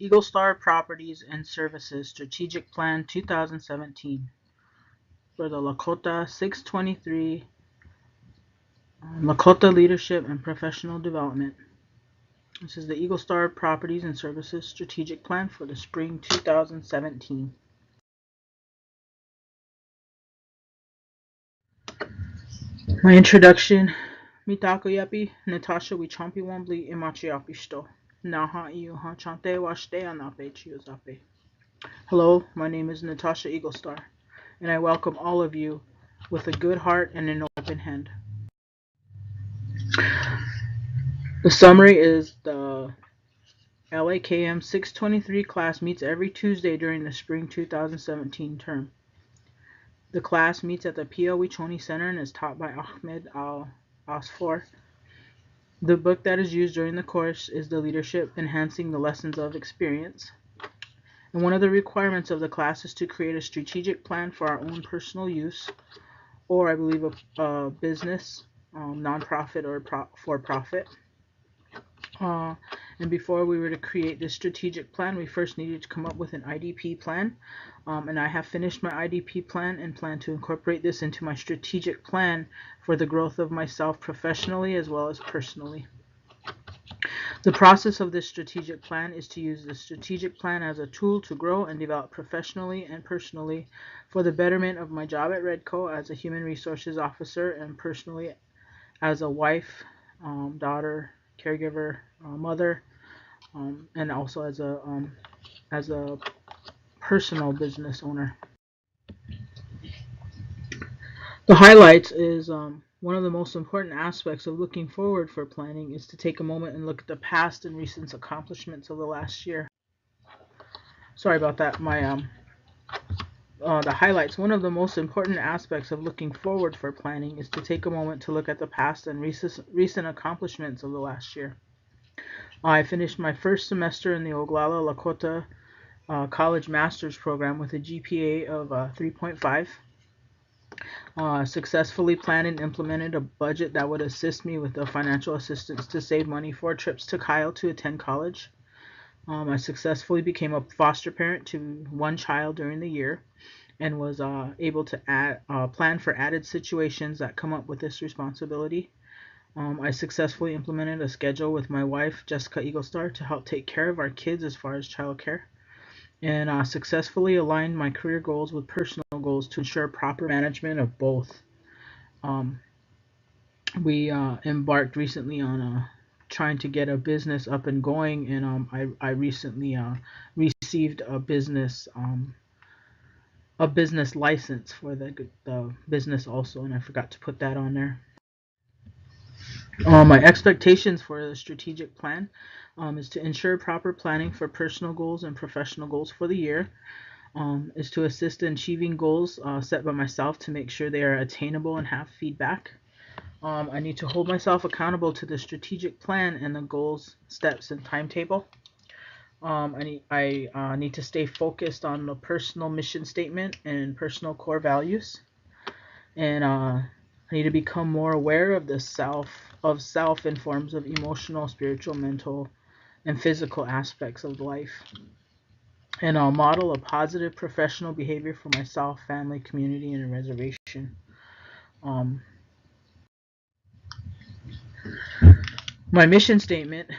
Eagle Star Properties and Services Strategic Plan 2017 for the Lakota 623 Lakota Leadership and Professional Development. This is the Eagle Star Properties and Services Strategic Plan for the spring 2017. My introduction. Mitako yapi, Natasha Wichampi Wambly Imachiapisto. Naha Iuha Chante Washte Anape Chiozape. Hello, my name is Natasha Eaglestar, and I welcome all of you with a good heart and an open hand. The summary is the LAKM 623 class meets every Tuesday during the spring 2017 term. The class meets at the Pia Wichoni Center and is taught by Ahmed Al-Asfour. The book that is used during the course is The Leadership Enhancing the Lessons of Experience. And one of the requirements of the class is to create a strategic plan for our own personal use, or I believe a business, nonprofit or for-profit. And before we were to create this strategic plan, we first needed to come up with an IDP plan. And I have finished my IDP plan and plan to incorporate this into my strategic plan for the growth of myself professionally as well as personally. The process of this strategic plan is to use the strategic plan as a tool to grow and develop professionally and personally for the betterment of my job at Redco as a human resources officer and personally as a wife, daughter, caregiver, mother, and also as a personal business owner. The highlights is one of the most important aspects of looking forward for planning is to take a moment and look at the past and recent accomplishments of the last year. Sorry about that. The highlights. One of the most important aspects of looking forward for planning is to take a moment to look at the past and recent accomplishments of the last year. I finished my first semester in the Oglala Lakota College Master's Program with a GPA of 3.5. Successfully planned and implemented a budget that would assist me with the financial assistance to save money for trips to Kyle to attend college. I successfully became a foster parent to one child during the year and was able to plan for added situations that come up with this responsibility. I successfully implemented a schedule with my wife, Jessica Eaglestar, to help take care of our kids as far as childcare, and successfully aligned my career goals with personal goals to ensure proper management of both. We embarked recently on trying to get a business up and going, and I recently received a business license for the business also, and I forgot to put that on there. My expectations for the strategic plan is to ensure proper planning for personal goals and professional goals for the year, is to assist in achieving goals set by myself to make sure they are attainable and have feedback. I need to hold myself accountable to the strategic plan and the goals, steps, and timetable. I need to stay focused on the personal mission statement and personal core values, and I need to become more aware of the self in forms of emotional, spiritual, mental, and physical aspects of life. And I'll model a positive professional behavior for myself, family, community, and a reservation. My mission statement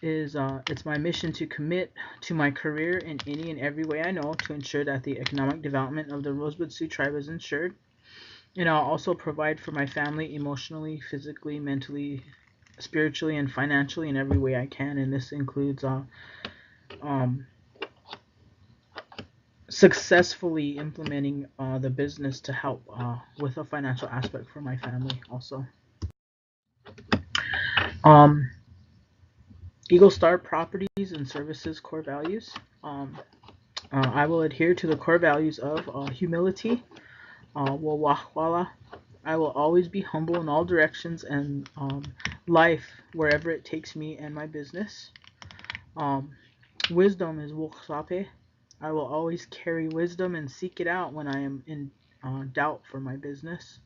is it's my mission to commit to my career in any and every way I know to ensure that the economic development of the Rosebud Sioux tribe is ensured. And I'll also provide for my family emotionally, physically, mentally, spiritually, and financially in every way I can. And this includes successfully implementing the business to help with a financial aspect for my family also. Eagle Star Properties and Services core values. I will adhere to the core values of humility, wawahwala. I will always be humble in all directions and life wherever it takes me and my business. Wisdom is wuksape. I will always carry wisdom and seek it out when I am in doubt for my business.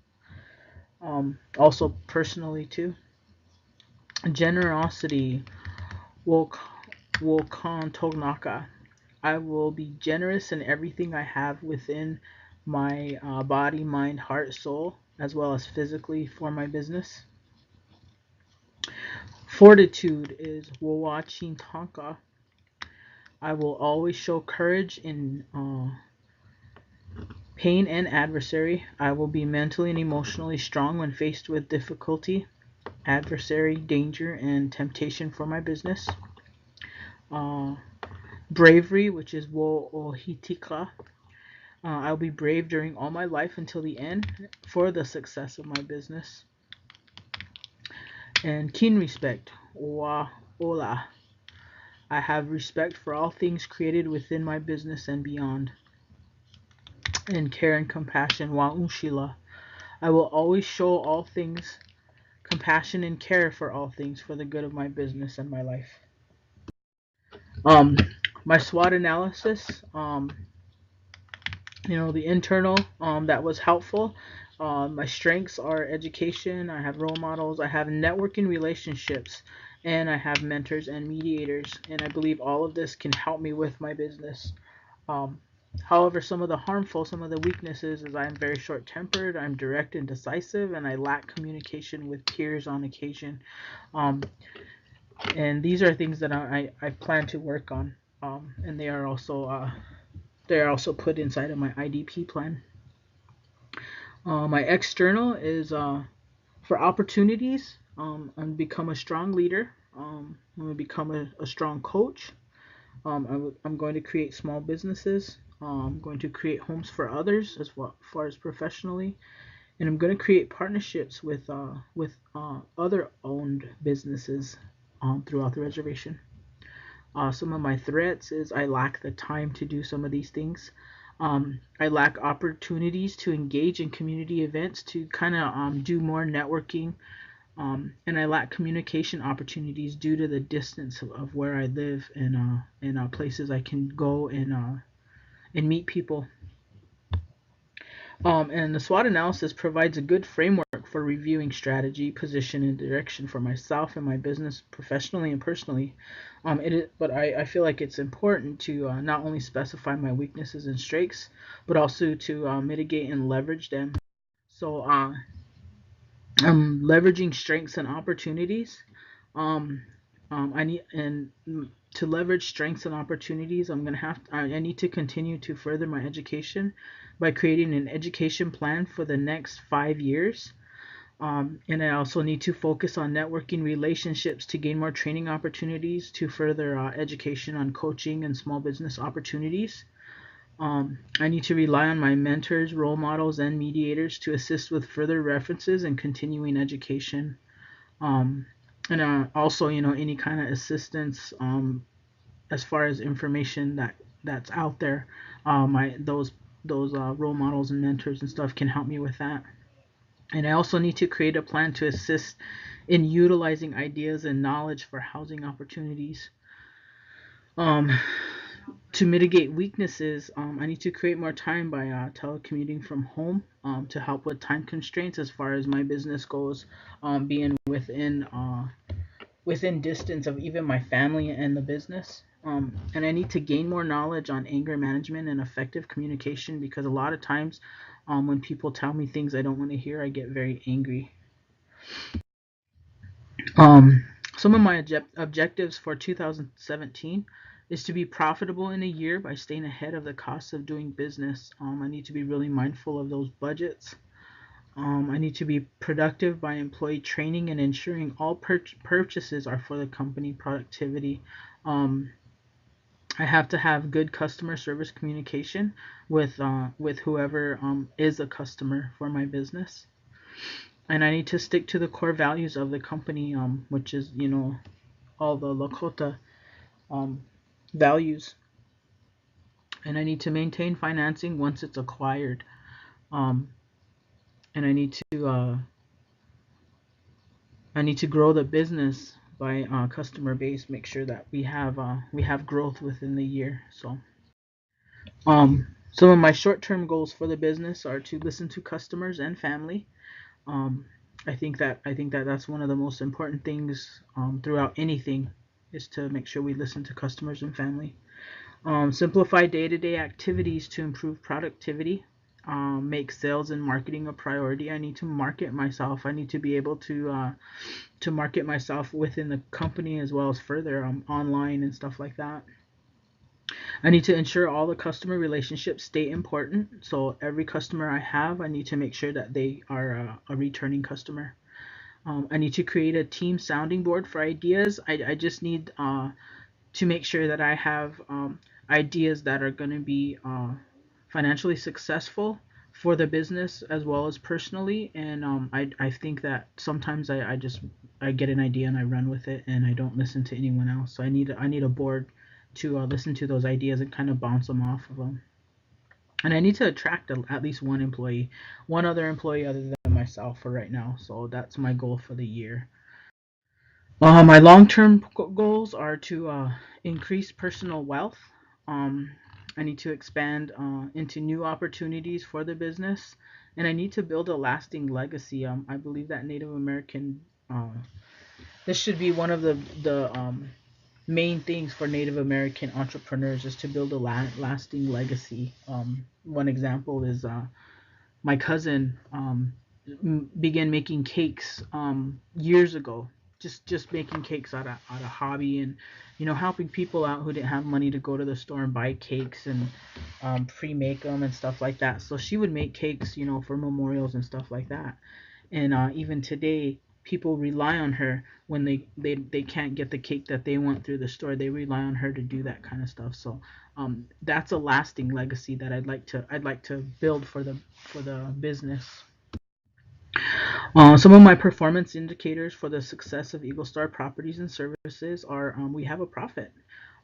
Also personally too. Generosity. Wokan Tognaka. I will be generous in everything I have within my body, mind, heart, soul, as well as physically for my business. Fortitude is Wawachin Tonka. I will always show courage in pain and adversary. I will be mentally and emotionally strong when faced with difficulty, adversary, danger, and temptation for my business. Uh, Bravery, which is Wo Ohitika. I'll be brave during all my life until the end for the success of my business. And keen respect, Wa Ola. I have respect for all things created within my business and beyond. And care and compassion, Wa Unshila. I will always show all things compassion and care for all things for the good of my business and my life. Um, my SWOT analysis, the internal, that was helpful. My strengths are education. I have role models. I have networking relationships, and I have mentors and mediators. And I believe all of this can help me with my business. Um, However, some of the weaknesses is I'm very short-tempered, I'm direct and decisive, and I lack communication with peers on occasion. Um, and these are things that I plan to work on. And they are also put inside of my IDP plan. My external is for opportunities. I'm become a strong leader. I'm gonna become a strong coach. I'm going to create small businesses. I'm going to create homes for others as far as professionally, and I'm going to create partnerships with other owned businesses throughout the reservation. Some of my threats is I lack the time to do some of these things. I lack opportunities to engage in community events to kind of do more networking, and I lack communication opportunities due to the distance of where I live and places I can go and meet people. And the SWOT analysis provides a good framework for reviewing strategy, position, and direction for myself and my business professionally and personally. But I feel like it's important to not only specify my weaknesses and strengths, but also to mitigate and leverage them. So, leveraging strengths and opportunities. Um, I need and To leverage strengths and opportunities, I need to continue to further my education by creating an education plan for the next 5 years. And I also need to focus on networking relationships to gain more training opportunities to further education on coaching and small business opportunities. I need to rely on my mentors, role models, and mediators to assist with further references and continuing education. Um, and also, any kind of assistance as far as information that's out there. My those role models and mentors and stuff can help me with that. And I also need to create a plan to assist in utilizing ideas and knowledge for housing opportunities. Um, to mitigate weaknesses, I need to create more time by telecommuting from home to help with time constraints as far as my business goes, being within distance of even my family and the business. And I need to gain more knowledge on anger management and effective communication because a lot of times when people tell me things I don't want to hear, I get very angry. Um, some of my objectives for 2017 is to be profitable in a year by staying ahead of the costs of doing business. I need to be really mindful of those budgets. I need to be productive by employee training and ensuring all purchases are for the company productivity. Um, I have to have good customer service communication with whoever is a customer for my business, and I need to stick to the core values of the company, which is all the Lakota um, values, and I need to maintain financing once it's acquired, um, and I need to grow the business by customer base, make sure that we have growth within the year. So some of my short-term goals for the business are to listen to customers and family. um, I think that that's one of the most important things throughout anything. is to make sure we listen to customers and family. Simplify day-to-day activities to improve productivity. Make sales and marketing a priority. I need to market myself. I need to be able to market myself within the company as well as further online and stuff like that. I need to ensure all the customer relationships stay important. So every customer I have, I need to make sure that they are a returning customer. I need to create a team sounding board for ideas. I just need to make sure that I have ideas that are going to be financially successful for the business as well as personally. And I think that sometimes I just I get an idea and I run with it and I don't listen to anyone else. So I need a board to listen to those ideas and kind of bounce them off of them. And I need to attract at least one employee, one other employee other than myself for right now. So that's my goal for the year. My long-term goals are to increase personal wealth. Um, I need to expand into new opportunities for the business, and I need to build a lasting legacy. I believe that Native American, this should be one of the main things for Native American entrepreneurs is to build a lasting legacy. One example is my cousin began making cakes years ago. Just making cakes out of hobby and helping people out who didn't have money to go to the store and buy cakes and pre-make them and stuff like that. So she would make cakes, for memorials and stuff like that. And even today, people rely on her when they can't get the cake that they want through the store. They rely on her to do that kind of stuff. So that's a lasting legacy that I'd like to build for the business. Some of my performance indicators for the success of Eagle Star Properties and Services are we have a profit.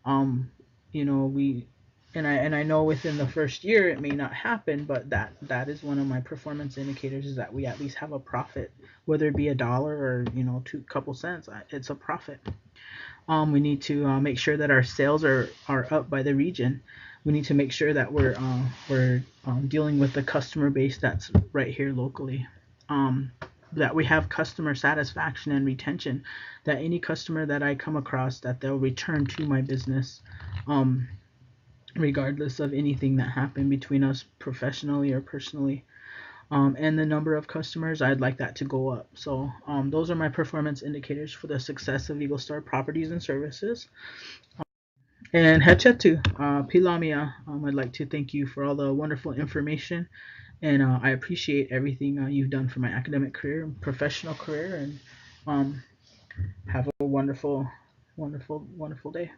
Um, we and I know within the first year it may not happen, but that is one of my performance indicators is that we at least have a profit, whether it be $1 or two couple cents. It's a profit. We need to make sure that our sales are up by the region. We need to make sure that we're dealing with the customer base that's right here locally. That we have customer satisfaction and retention. That any customer that I come across, that they'll return to my business, regardless of anything that happened between us professionally or personally. And the number of customers, I'd like that to go up. So those are my performance indicators for the success of Eagle Star Properties and Services. And Hechetu, Pilamia, I'd like to thank you for all the wonderful information, and I appreciate everything you've done for my academic career and professional career, and have a wonderful, wonderful, wonderful day.